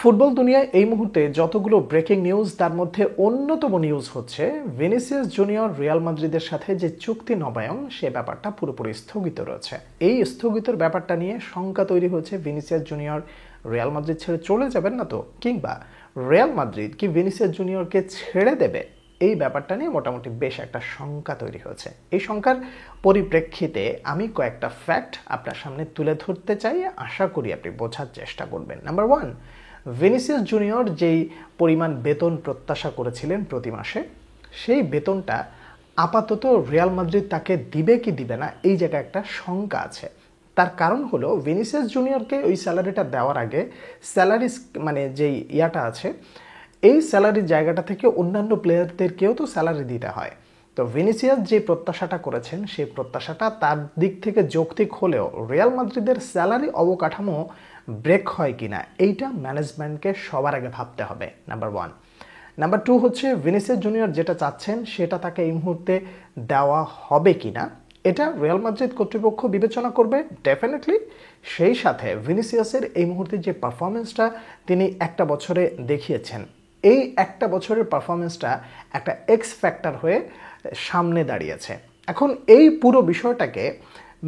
Football দুনিয়ায় এই মুহূর্তে যতগুলো ব্রেকিং নিউজ তার মধ্যে অন্যতম নিউজ হচ্ছে ভিনিসিয়াস জুনিয়র রিয়াল মাদ্রিদের সাথে যে চুক্তি নবায়ন সে ব্যাপারটা পুরোপুরি স্থগিত রয়েছে। এই স্থগিতর ব্যাপারটা নিয়ে শঙ্কা তৈরি হয়েছে ভিনিসিয়াস জুনিয়র রিয়াল মাদ্রিদ ছেড়ে চলে যাবেন না তো, কিংবা রিয়াল মাদ্রিদ কি ভিনিসিয়াস জুনিয়রকে ছেড়ে দেবে, এই ব্যাপারটা নিয়ে মোটামুটি বেশ একটা শঙ্কা তৈরি হয়েছে। এই শঙ্কার পরিপ্রেক্ষিতে আমি কয়েকটা ফ্যাক্ট আপনার সামনে তুলে ধরতে চাই, আশা করি আপনি বোঝার চেষ্টা করবেন। নাম্বার ওয়ান, ভিনিসিয়াস জুনিয়র যেই পরিমাণ বেতন প্রত্যাশা করেছিলেন প্রতি মাসে, সেই বেতনটা আপাতত রিয়াল মাদ্রিদ তাকে দিবে কি দিবে না এই জায়গায় একটা শঙ্কা আছে। তার কারণ হলো ভিনিসিয়াস জুনিয়রকে ওই স্যালারিটা দেওয়ার আগে স্যালারি মানে যেই ইয়াটা আছে, এই স্যালারির জায়গাটা থেকে অন্যান্য প্লেয়ারদেরকেও তো স্যালারি দিতে হয়। তো ভিনিসিয়াস যে প্রত্যাশাটা করেছেন সেই প্রত্যাশাটা তার দিক থেকে যৌক্তিক হলেও রিয়াল মাদ্রিদের স্যালারি অবকাঠামো ব্রেক হয় কিনা এইটা ম্যানেজমেন্টকে সবার আগে ভাবতে হবে, নাম্বার ওয়ান। নাম্বার টু হচ্ছে ভিনিসিয়াস জুনিয়র যেটা চাচ্ছেন সেটা তাকে এই মুহূর্তে দেওয়া হবে কিনা এটা রিয়াল মাদ্রিদ কর্তৃপক্ষ বিবেচনা করবে ডেফিনেটলি। সেই সাথে ভিনিসিয়াসের এই মুহূর্তে যে পারফরমেন্সটা তিনি একটা বছরে দেখিয়েছেন, এই একটা বছরের পারফরমেন্সটা একটা এক্স ফ্যাক্টর হয়ে সামনে দাঁড়িয়েছে। এখন এই পুরো বিষয়টাকে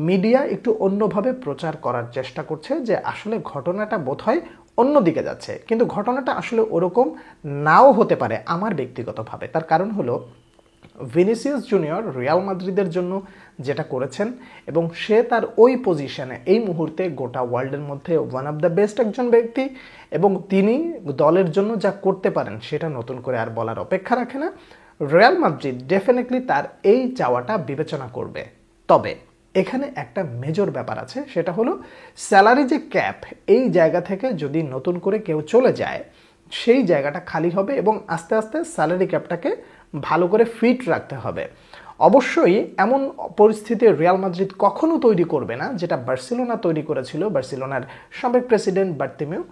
মিডিয়া একটু অন্যভাবে প্রচার করার চেষ্টা করছে যে আসলে ঘটনাটা বোধহয় অন্যদিকে যাচ্ছে, কিন্তু ঘটনাটা আসলে ওরকম নাও হতে পারে আমার ব্যক্তিগতভাবে। তার কারণ হলো ভিনিসিয়াস জুনিয়র রিয়াল মাদ্রিদের জন্য যেটা করেছেন এবং সে তার ওই পজিশনে এই মুহূর্তে গোটা ওয়ার্ল্ডের মধ্যে ওয়ান অফ দ্য বেস্ট একজন ব্যক্তি, এবং তিনি দলের জন্য যা করতে পারেন সেটা নতুন করে আর বলার অপেক্ষা রাখে না। রিয়াল মাদ্রিদ ডেফিনেটলি তার এই চাওয়াটা বিবেচনা করবে। তবে এখানে একটা মেজর ব্যাপার আছে, সেটা হলো স্যালারি যে ক্যাপ, এই জায়গা থেকে যদি নতুন করে কেউ চলে যায় সেই জায়গাটা খালি হবে এবং আস্তে আস্তে স্যালারি ক্যাপটাকে ভালো করে ফিট রাখতে হবে। অবশ্যই এমন পরিস্থিতি রিয়াল মাদ্রিদ কখনো তৈরি করবে না যেটা বার্সেলোনা তৈরি করেছিল। বার্সেলোনার সাবেক প্রেসিডেন্ট বার্তিমেউ,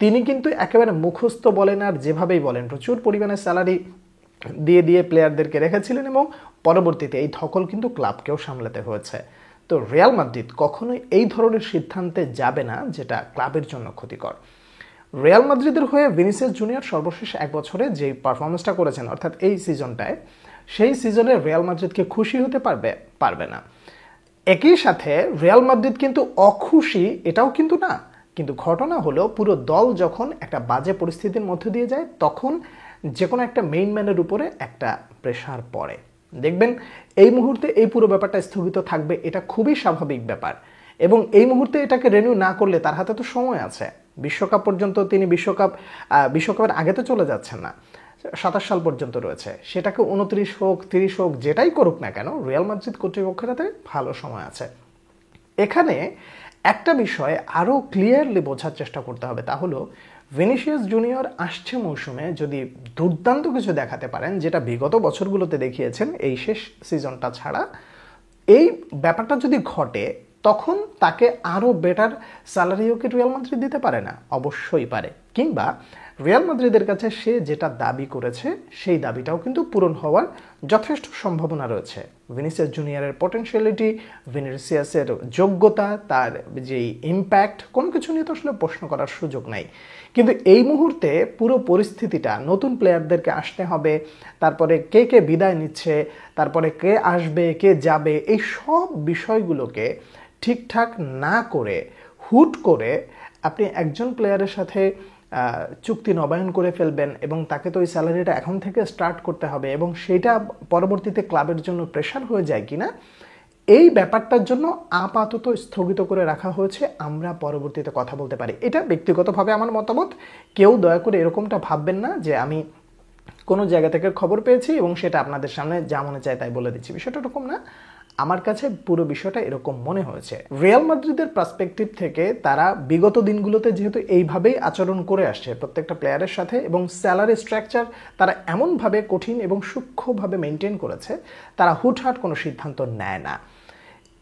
তিনি কিন্তু একেবারে মুখস্থ বলেন আর যেভাবেই বলেন প্রচুর পরিমাণে স্যালারি দিয়ে দিয়ে প্লেয়ারদেরকে রেখেছিলেন এবং পরবর্তীতে এই ধকল কিন্তু ক্লাবকেও সামলাতে হয়েছে। তো রিয়াল মাদ্রিদ কখনোই এই ধরনের সিদ্ধান্তে যাবে না যেটা ক্লাবের জন্য ক্ষতিকর। রিয়াল মাদ্রিদের হয়ে ভিনিসিয়াস জুনিয়র সর্বশেষ এক বছরে যে পারফরমেন্সটা করেছেন, অর্থাৎ এই সিজনটায়, সেই সিজনে রিয়াল মাদ্রিদকে খুশি হতে পারবে না। একই সাথে রিয়াল মাদ্রিদ কিন্তু অখুশি এটাও কিন্তু না, কিন্তু ঘটনা হলো পুরো দল যখন একটা বাজে পরিস্থিতির মধ্যে দিয়ে যায় তখন যে কোনো একটা মেইন ম্যানের উপরে একটা প্রেশার পড়ে। দেখবেন এই মুহূর্তে এই পুরো ব্যাপারটা স্থগিত থাকবে, এটা খুবই স্বাভাবিক ব্যাপার। এবং এই মুহূর্তে এটাকে রেনিউ না করলে তার হাতে তো সময় আছে, বিশ্বকাপ পর্যন্ত তিনি বিশ্বকাপের আগে তো চলে যাচ্ছেন না, 27 সাল পর্যন্ত রয়েছে। সেটাকে 29 হোক 30 হোক যেটাই করুক না কেন, রিয়াল মাদ্রিদ কর্তৃপক্ষের হাতে ভালো সময় আছে। এখানে একটা বিষয় আরও ক্লিয়ারলি বোঝার চেষ্টা করতে হবে, তা হলো ভিনিসিয়াস জুনিয়র আসছে মৌসুমে যদি দুর্দান্ত কিছু দেখাতে পারেন, যেটা বিগত বছরগুলোতে দেখিয়েছেন এই শেষ সিজনটা ছাড়া, এই ব্যাপারটা যদি ঘটে তখন তাকে আরও বেটার স্যালারিও কি রিয়াল মাদ্রিদ দিতে পারে না? অবশ্যই পারে। কিংবা রিয়াল মাদ্রিদের কাছে সে যেটা দাবি করেছে সেই দাবিটাও কিন্তু পূরণ হওয়ার যথেষ্ট সম্ভাবনা রয়েছে। ভিনিসিয়াস জুনিয়রের পটেনশিয়ালিটি, ভিনিসিয়াসের যোগ্যতা, তার যেই ইম্প্যাক্ট, কোনো কিছু নিয়ে তো আসলে প্রশ্ন করার সুযোগ নাই। কিন্তু এই মুহূর্তে পুরো পরিস্থিতিটা নতুন প্লেয়ারদেরকে আসতে হবে, তারপরে কে কে বিদায় নিচ্ছে, তারপরে কে আসবে কে যাবে, এই সব বিষয়গুলোকে ঠিকঠাক না করে হুট করে আপনি একজন প্লেয়ারের সাথে চুক্তি নবায়ন করে ফেলবেন এবং তাকে তো ওই স্যালারিটা এখন থেকে স্টার্ট করতে হবে এবং সেটা পরবর্তীতে ক্লাবের জন্য প্রেশার হয়ে যায় কিনা, এই ব্যাপারটার জন্য আপাতত স্থগিত করে রাখা হয়েছে। আমরা পরবর্তীতে কথা বলতে পারি, এটা ব্যক্তিগতভাবে আমার মতামত। কেউ দয়া করে এরকমটা ভাববেন না যে আমি কোনো জায়গা থেকে খবর পেয়েছি এবং সেটা আপনাদের সামনে যা মনে চায় তাই বলে দিচ্ছি, বিষয়টা এরকম না। আমার কাছে পুরো বিষয়টা এরকম মনে হয়েছে। রিয়াল মাদ্রিদের পার্সপেক্টিভ থেকে তারা বিগত দিনগুলোতে যেহেতু এইভাবেই আচরণ করে আসছে প্রত্যেকটা প্লেয়ারের সাথে, এবং স্যালারি স্ট্রাকচার তারা এমনভাবে কঠিন এবং সূক্ষ্মভাবে মেনটেন করেছে, তারা হুটহাট কোনো সিদ্ধান্ত নেয় না।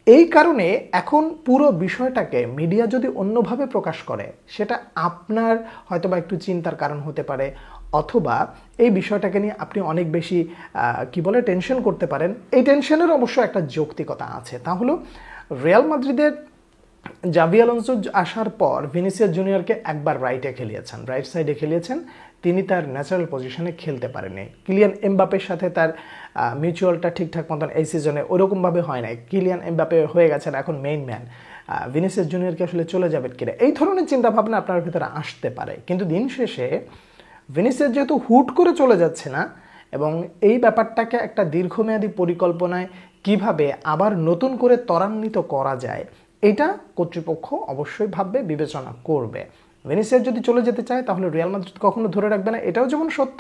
এই কারণে এখন পুরো বিষয়টাকে মিডিয়া যদি অন্যভাবে প্রকাশ করে সেটা আপনার হয়তোবা একটু চিন্তার কারণ হতে পারে, অথবা এই বিষয়টাকে নিয়ে আপনি অনেক বেশি টেনশন করতে পারেন। এই টেনশনের অবশ্য একটা যৌক্তিকতা আছে, তা হলো রিয়াল মাদ্রিদের জাভি আলোনসো আসার পর ভিনিসিয়াস জুনিয়রকে একবার রাইট সাইডে খেলিয়েছেন, তিনি তার ন্যাচারাল পজিশনে খেলতে পারেনি। কিলিয়ান এমবাপের সাথে তার মিউচুয়ালটা ঠিকঠাক মতন এই সিজনে ওরকমভাবে হয় নাই। কিলিয়ান এমবাপে হয়ে গেছেন এখন মেইন ম্যান, ভিনিসিয়াস জুনিয়রকে আসলে চলে যাবেন কিনা, এই ধরনের চিন্তাভাবনা আপনার ভিতরে আসতে পারে। কিন্তু দিন শেষে ভিনিসিয়াস যেহেতু হুট করে চলে যাচ্ছে না, এবং এই ব্যাপারটাকে একটা দীর্ঘমেয়াদী পরিকল্পনায় কিভাবে আবার নতুন করে ত্বরান্বিত করা যায়, এটা কর্তৃপক্ষ অবশ্যই ভাববে, বিবেচনা করবে। ভিনিসিয়াস যদি চলে যেতে চায় তাহলে রিয়াল মাদ্রিদ কখনো ধরে রাখবে না। এটাও যেমন সত্য,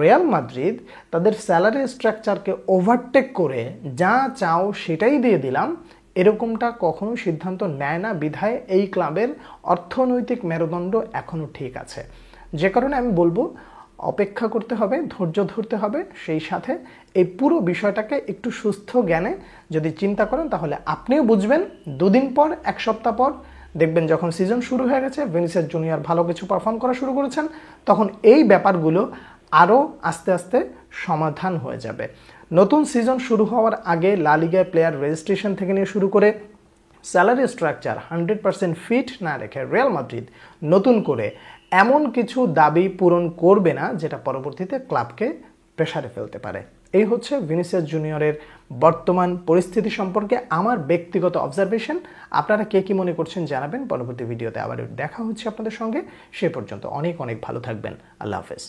রিয়াল মাদ্রিদ তাদের স্যালারি স্ট্রাকচারকে ওভারটেক করে যা চাও সেটাই দিয়ে দিলাম, এরকমটা কখনো সিদ্ধান্ত নেয় না, বিধায় এই ক্লাবের অর্থনৈতিক মেরুদণ্ড এখনও ঠিক আছে। যে কারণে আমি বলবো অপেক্ষা করতে হবে, ধৈর্য ধরতে হবে, সেই সাথে এই পুরো বিষয়টাকে একটু সুস্থ জ্ঞানে যদি চিন্তা করেন তাহলে আপনিও বুঝবেন। 2 দিন পর, 1 সপ্তাহ পর দেখবেন যখন সিজন শুরু হয়ে গেছে, ভিনিসিয়াস জুনিয়র ভালো কিছু পারফর্ম করা শুরু করেছেন, তখন এই ব্যাপারগুলো আরও আস্তে আস্তে সমাধান হয়ে যাবে। নতুন সিজন শুরু হওয়ার আগে লা লিগায় প্লেয়ার রেজিস্ট্রেশন থেকে নিয়ে শুরু করে স্যালারি স্ট্রাকচার 100% ফিট না রেখে রিয়াল মাদ্রিদ নতুন করে এমন কিছু দাবি পূরণ করবে না যেটা পরবর্তীতে ক্লাবকে প্রেসারে ফেলতে পারে। এই হচ্ছে ভিনিসিয়াস জুনিয়রের বর্তমান পরিস্থিতি সম্পর্কে আমার ব্যক্তিগত অবজারভেশন। আপনারা কে কি মনে করছেন জানাবেন। পরবর্তী ভিডিওতে আবার দেখা হচ্ছে আপনাদের সঙ্গে। সে পর্যন্ত অনেক অনেক ভালো থাকবেন। আল্লাহ হাফেজ।